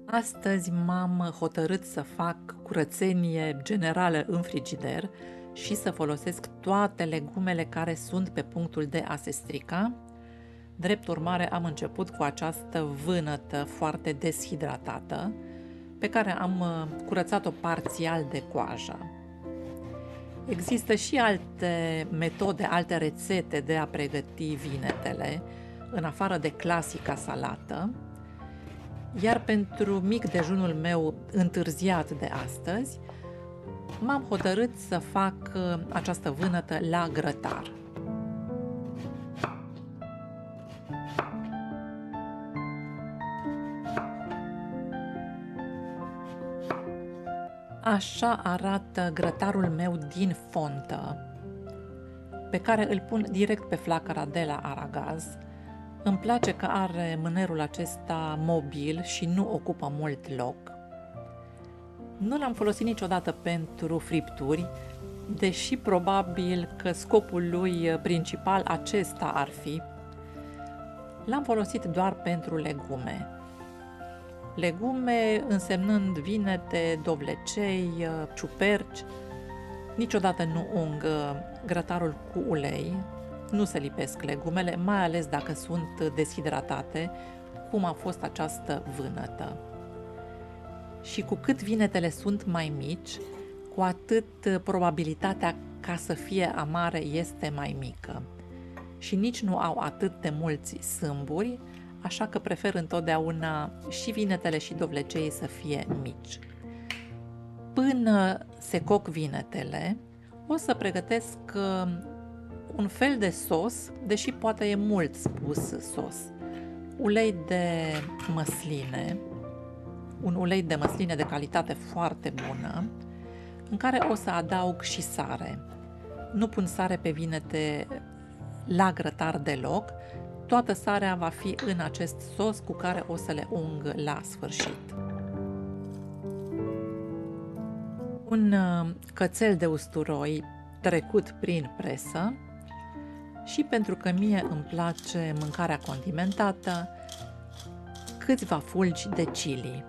Astăzi m-am hotărât să fac curățenie generală în frigider și să folosesc toate legumele care sunt pe punctul de a se strica. Drept urmare, am început cu această vânătă foarte deshidratată, pe care am curățat-o parțial de coajă. Există și alte metode, alte rețete de a pregăti vinetele, în afară de clasica salată. Iar pentru mic dejunul meu întârziat de astăzi, m-am hotărât să fac această vânătă la grătar. Așa arată grătarul meu din fontă, pe care îl pun direct pe flacăra de la aragaz. Îmi place că are mânerul acesta mobil și nu ocupă mult loc. Nu l-am folosit niciodată pentru fripturi, deși probabil că scopul lui principal acesta ar fi. L-am folosit doar pentru legume. Legume însemnând vinete, dovlecei, ciuperci. Niciodată nu ung grătarul cu ulei. Nu se lipesc legumele, mai ales dacă sunt deshidratate, cum a fost această vânătă. Și cu cât vinetele sunt mai mici, cu atât probabilitatea ca să fie amare este mai mică. Și nici nu au atât de mulți sâmburi, așa că prefer întotdeauna și vinetele și dovleceii să fie mici. Până se coc vinetele, o să pregătesc un fel de sos, deși poate e mult spus sos. Ulei de măsline, un ulei de măsline de calitate foarte bună, în care o să adaug și sare. Nu pun sare pe vinete la grătar deloc, toată sarea va fi în acest sos cu care o să le ung la sfârșit. Un cățel de usturoi trecut prin presă și pentru că mie îmi place mâncarea condimentată, câțiva fulgi de chili.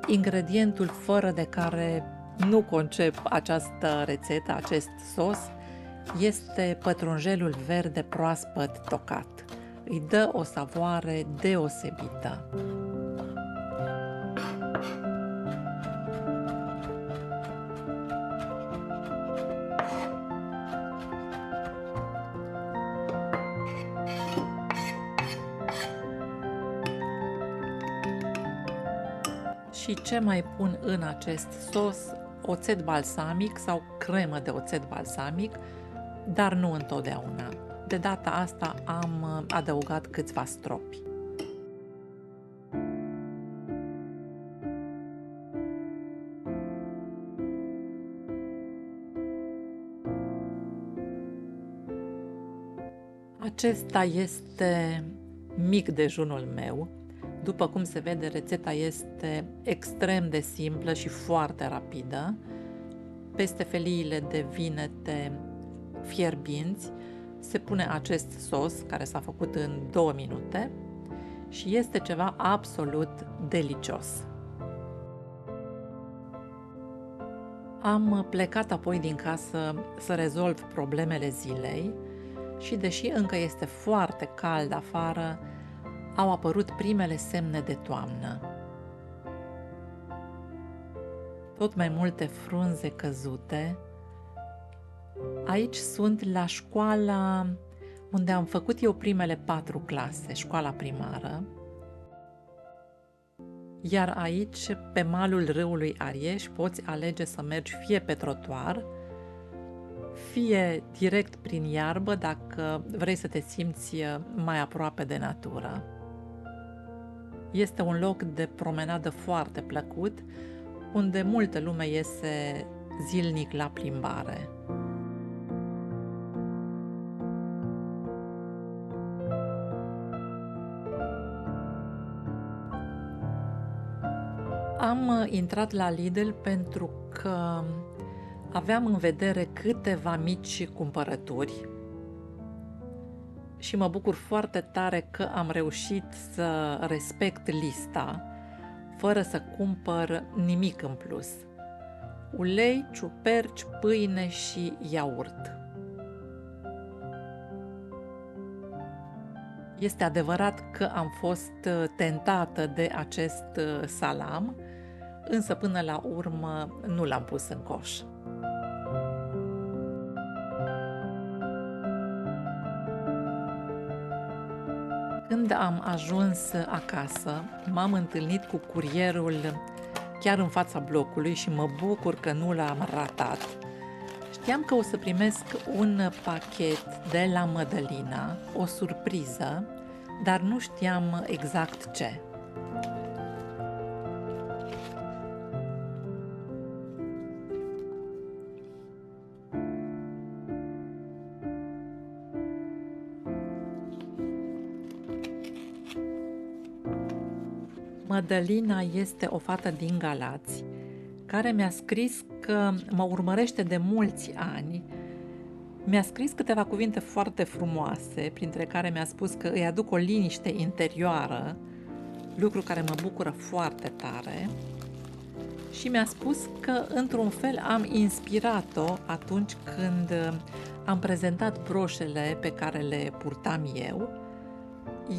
Ingredientul fără de care nu concep această rețetă, acest sos, este pătrunjelul verde proaspăt tocat. Îi dă o savoare deosebită. Și ce mai pun în acest sos? Oțet balsamic sau cremă de oțet balsamic, dar nu întotdeauna. De data asta am adăugat câțiva stropi. Acesta este mic dejunul meu. După cum se vede, rețeta este extrem de simplă și foarte rapidă. Peste feliile de vinete fierbinți se pune acest sos care s-a făcut în 2 minute și este ceva absolut delicios. Am plecat apoi din casă să rezolv problemele zilei și deși încă este foarte cald afară, au apărut primele semne de toamnă. Tot mai multe frunze căzute. Aici sunt la școala unde am făcut eu primele 4 clase, școala primară. Iar aici, pe malul râului Arieș, poți alege să mergi fie pe trotuar, fie direct prin iarbă dacă vrei să te simți mai aproape de natură. Este un loc de promenadă foarte plăcut, unde multă lume iese zilnic la plimbare. Am intrat la Lidl pentru că aveam în vedere câteva mici cumpărături și mă bucur foarte tare că am reușit să respect lista fără să cumpăr nimic în plus. Ulei, ciuperci, pâine și iaurt. Este adevărat că am fost tentată de acest salam, însă până la urmă nu l-am pus în coș. Când am ajuns acasă, m-am întâlnit cu curierul chiar în fața blocului și mă bucur că nu l-am ratat. Știam că o să primesc un pachet de la Mădălina, o surpriză, dar nu știam exact ce. Mădălina este o fată din Galați care mi-a scris că mă urmărește de mulți ani. Mi-a scris câteva cuvinte foarte frumoase, printre care mi-a spus că îi aduc o liniște interioară, lucru care mă bucură foarte tare, și mi-a spus că, într-un fel, am inspirat-o atunci când am prezentat broșele pe care le purtam eu,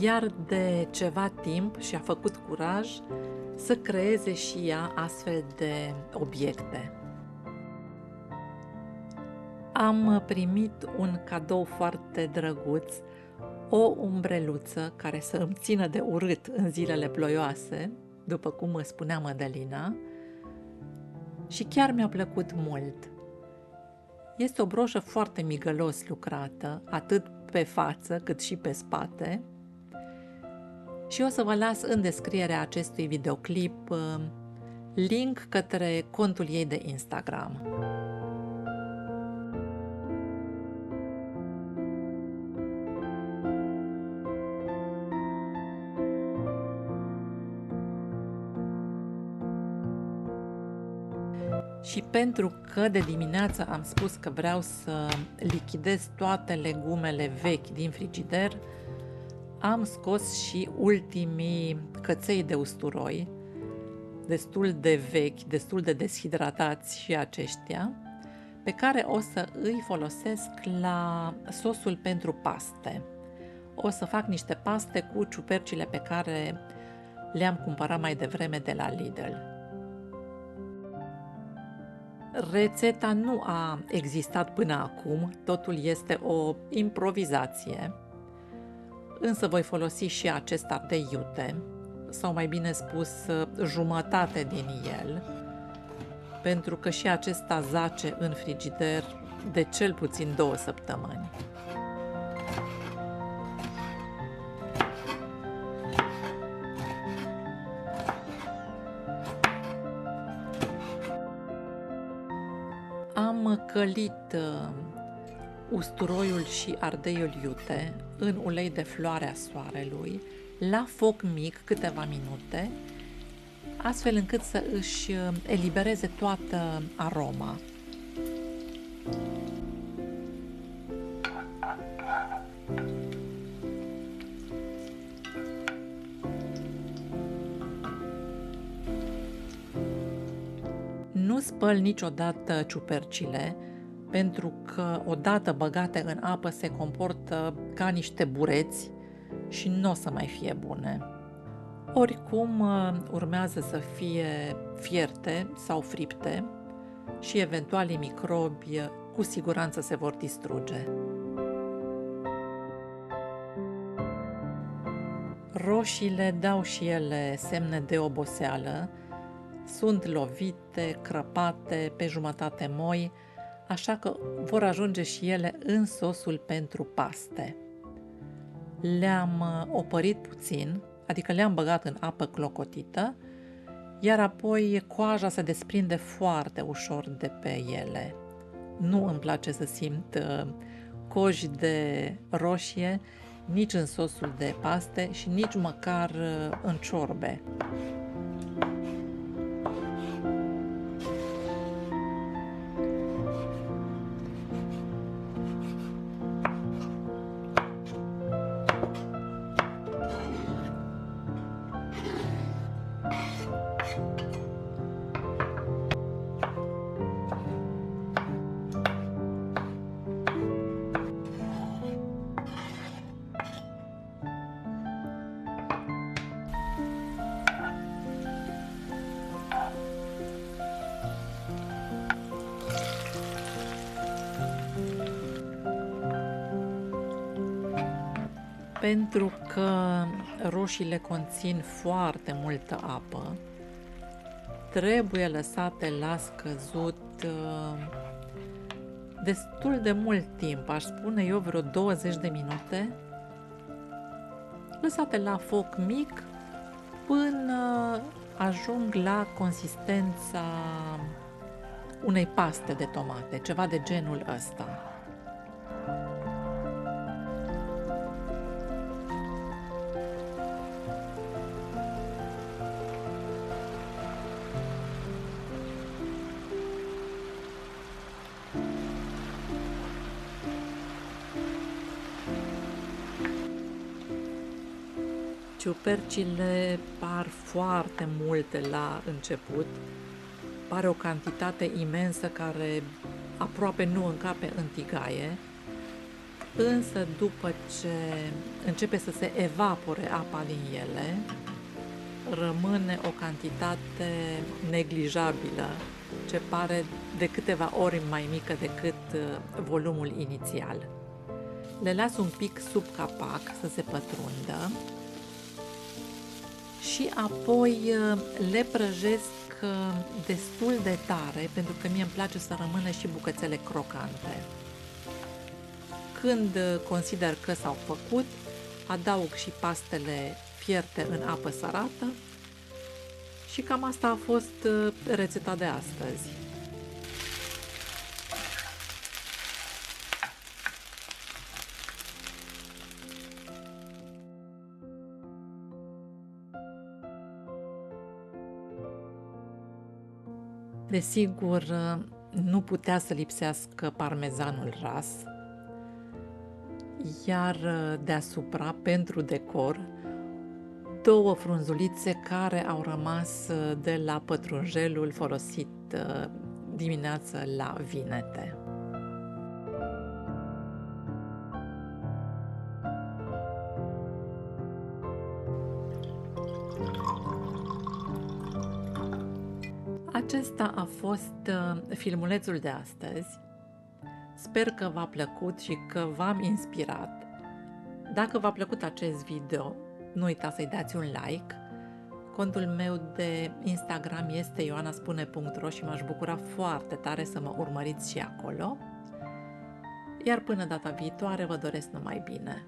iar de ceva timp și-a făcut curaj să creeze și ea astfel de obiecte. Am primit un cadou foarte drăguț, o umbreluță care să îmi țină de urât în zilele ploioase, după cum îmi spunea Mădălina, și chiar mi-a plăcut mult. Este o broșă foarte migălos lucrată, atât pe față cât și pe spate, și o să vă las în descrierea acestui videoclip link către contul ei de Instagram. Și pentru că de dimineață am spus că vreau să lichidez toate legumele vechi din frigider, am scos și ultimii căței de usturoi, destul de vechi, destul de deshidratați și aceștia, pe care o să îi folosesc la sosul pentru paste. O să fac niște paste cu ciupercile pe care le-am cumpărat mai devreme de la Lidl. Rețeta nu a existat până acum, totul este o improvizație, însă voi folosi și acest ardei iute, sau mai bine spus jumătate din el, pentru că și acesta zace în frigider de cel puțin 2 săptămâni. Am călit usturoiul și ardeiul iute în ulei de floarea soarelui, la foc mic câteva minute, astfel încât să își elibereze toată aroma. Nu spăl niciodată ciupercile, pentru că odată băgate în apă se comportă ca niște bureți și nu o să mai fie bune. Oricum urmează să fie fierte sau fripte și eventualii microbi cu siguranță se vor distruge. Roșiile dau și ele semne de oboseală, sunt lovite, crăpate, pe jumătate moi, așa că vor ajunge și ele în sosul pentru paste. Le-am opărit puțin, adică le-am băgat în apă clocotită, iar apoi coaja se desprinde foarte ușor de pe ele. Nu îmi place să simt coji de roșie nici în sosul de paste și nici măcar în ciorbe. Pentru că roșiile conțin foarte multă apă, trebuie lăsate la scăzut destul de mult timp, aș spune eu vreo 20 de minute, lăsate la foc mic până ajung la consistența unei paste de tomate, ceva de genul ăsta. Ciupercile par foarte multe la început, pare o cantitate imensă care aproape nu încape în tigaie, însă după ce începe să se evapore apa din ele, rămâne o cantitate neglijabilă, ce pare de câteva ori mai mică decât volumul inițial. Le las un pic sub capac să se pătrundă și apoi le prăjesc destul de tare, pentru că mie îmi place să rămână și bucățele crocante. Când consider că s-au făcut, adaug și pastele fierte în apă sărată și cam asta a fost rețeta de astăzi. Desigur, nu putea să lipsească parmezanul ras, iar deasupra, pentru decor, 2 frunzulițe care au rămas de la pătrunjelul folosit dimineață la vinete. Acesta a fost filmulețul de astăzi. Sper că v-a plăcut și că v-am inspirat. Dacă v-a plăcut acest video, nu uitați să-i dați un like. Contul meu de Instagram este ioanaspune.ro și m-aș bucura foarte tare să mă urmăriți și acolo. Iar până data viitoare vă doresc numai bine!